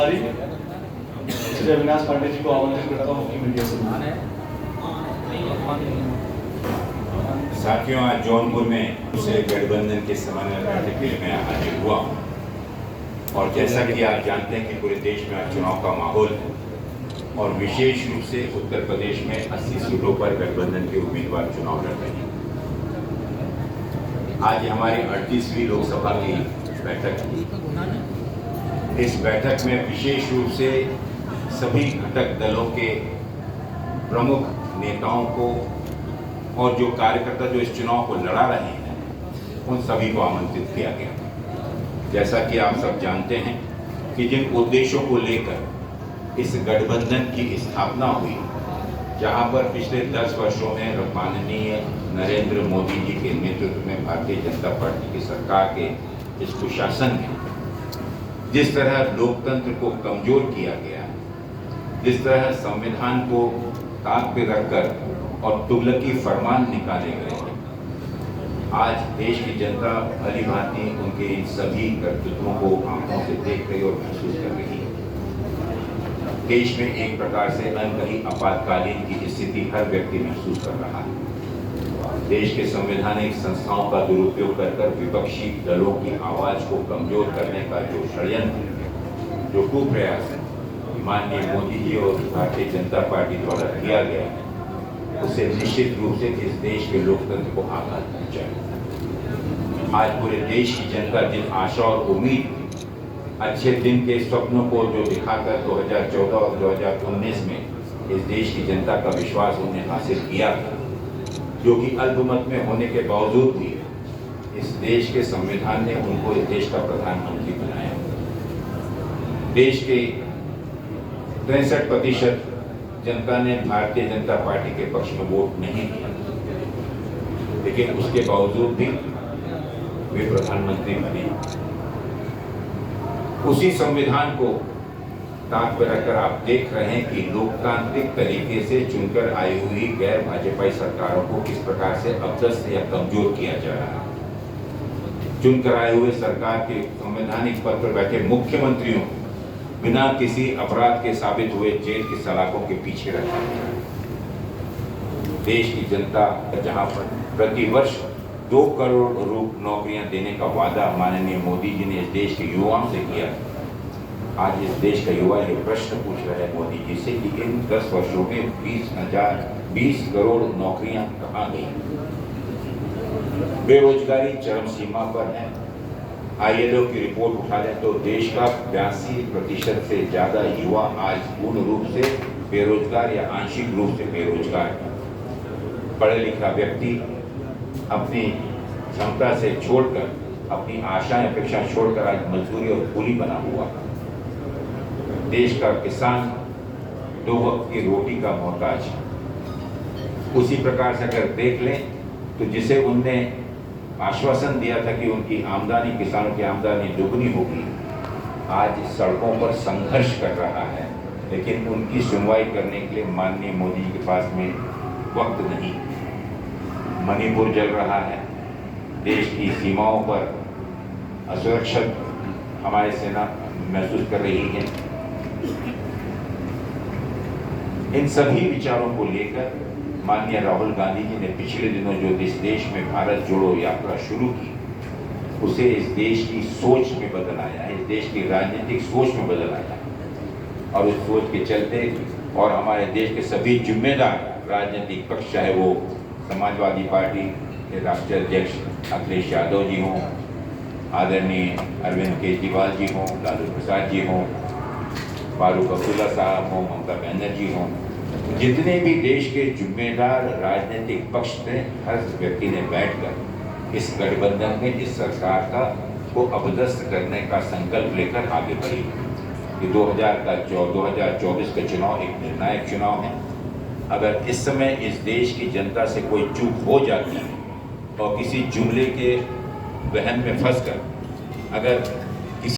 प्रभारी श्री अविनाश पांडे जी को आमंत्रित करता हूँ कि मीडिया से। साथियों, आज जौनपुर में दूसरे गठबंधन के समन्वय बैठक के लिए मैं हाजिर हुआ हूँ और जैसा कि आप जानते हैं कि पूरे देश में आज चुनाव का माहौल है और विशेष रूप से उत्तर प्रदेश में 80 सीटों पर गठबंधन के उम्मीदवार चुनाव लड़ रहे हैं। आज हमारी 38वीं लोकसभा की बैठक है। इस बैठक में विशेष रूप से सभी घटक दलों के प्रमुख नेताओं को और जो कार्यकर्ता जो इस चुनाव को लड़ा रहे हैं उन सभी को आमंत्रित किया गया। जैसा कि आप सब जानते हैं कि जिन उद्देश्यों को लेकर इस गठबंधन की स्थापना हुई, जहां पर पिछले 10 वर्षों में माननीय नरेंद्र मोदी जी के नेतृत्व में भारतीय जनता पार्टी की सरकार के इस कुशासन में जिस तरह लोकतंत्र को कमजोर किया गया, जिस तरह संविधान को ताक पे रखकर और तुगलकी फरमान निकाले गए, आज देश की जनता भली भांति उनके इन सभी कर्तव्यों को आंखों से देख रही और महसूस कर रही है। देश में एक प्रकार से अनकही आपातकालीन की स्थिति हर व्यक्ति महसूस कर रहा है। देश के संवैधानिक संस्थाओं का दुरुपयोग कर विपक्षी दलों की आवाज को कमजोर करने का जो षड्यंत्र, जो कुप्रयास है माननीय मोदी जी और भारतीय जनता पार्टी द्वारा किया गया है, उससे निश्चित रूप से इस देश के लोकतंत्र को आघात पहुंचा है। आज पूरे देश की जनता जिन आशा और उम्मीद, अच्छे दिन के स्वप्नों को जो दिखाकर 2014 और 2019 में इस देश की जनता का विश्वास उन्हें हासिल किया था, जो कि अल्पमत में होने के बावजूद भी इस देश के संविधान ने उनको इस देश का प्रधानमंत्री बनाया। देश के 63% जनता ने भारतीय जनता पार्टी के पक्ष में वोट नहीं दिया, लेकिन उसके बावजूद भी वे प्रधानमंत्री बने। उसी संविधान को ताक पर रखकर आप देख रहे हैं कि लोकतांत्रिक तरीके से चुनकर आई हुई गैर भाजपाई सरकारों को किस प्रकार से अपदस्थ या कमजोर किया जा रहा है। चुनकर आए हुए सरकार के संवैधानिक पद पर बैठे मुख्यमंत्रियों बिना किसी अपराध के साबित हुए जेल की सलाखों के पीछे रखा गया। देश की जनता जहां पर प्रतिवर्ष 2 करोड़ नौकरियां देने का वादा माननीय मोदी जी ने इस देश के युवाओं से किया, आज इस देश का युवा ये प्रश्न पूछ रहा है मोदी जी से कि इन 10 वर्षों में 20 करोड़ नौकरियां कहाँ गई। बेरोजगारी चरम सीमा पर है। ILO की रिपोर्ट उठा लें तो देश का 82% से ज्यादा युवा आज पूर्ण रूप से बेरोजगार या आंशिक रूप से बेरोजगार है। पढ़ा लिखा व्यक्ति अपनी क्षमता से छोड़कर, अपनी आशाएं अपेक्षा छोड़कर आज मजदूरी और कूली बना हुआ। देश का किसान 2 वक्त की रोटी का मोहताज। उसी प्रकार से अगर देख लें तो जिसे उनने आश्वासन दिया था कि उनकी आमदनी, किसानों की आमदनी दुगनी होगी, आज सड़कों पर संघर्ष कर रहा है, लेकिन उनकी सुनवाई करने के लिए माननीय मोदी जी के पास में वक्त नहीं। मणिपुर जल रहा है, देश की सीमाओं पर असुरक्षित हमारी सेना महसूस कर रही है। इन सभी विचारों को लेकर माननीय राहुल गांधी जी ने पिछले दिनों जो इस देश में भारत जोड़ो यात्रा शुरू की, उसे इस देश की सोच में बदल आया है, इस देश की राजनीतिक सोच में बदल आया। और उस सोच के चलते और हमारे देश के सभी जिम्मेदार राजनीतिक पक्ष, चाहे वो समाजवादी पार्टी के राष्ट्रीय अध्यक्ष अखिलेश यादव जी हों, आदरणीय अरविंद केजरीवाल जी हों, लालू प्रसाद जी हों, फारूक अब्दुल्ला साहब हों, ममता बनर्जी हों, जितने भी देश के जिम्मेदार राजनीतिक पक्ष थे, हर व्यक्ति ने बैठकर इस गठबंधन में इस सरकार का को अपदस्थ करने का संकल्प लेकर आगे बढ़ी। कि 2024 का चुनाव एक निर्णायक चुनाव है। अगर इस समय इस देश की जनता से कोई चूक हो जाती है और किसी जुमले के वहन में फंसकर अगर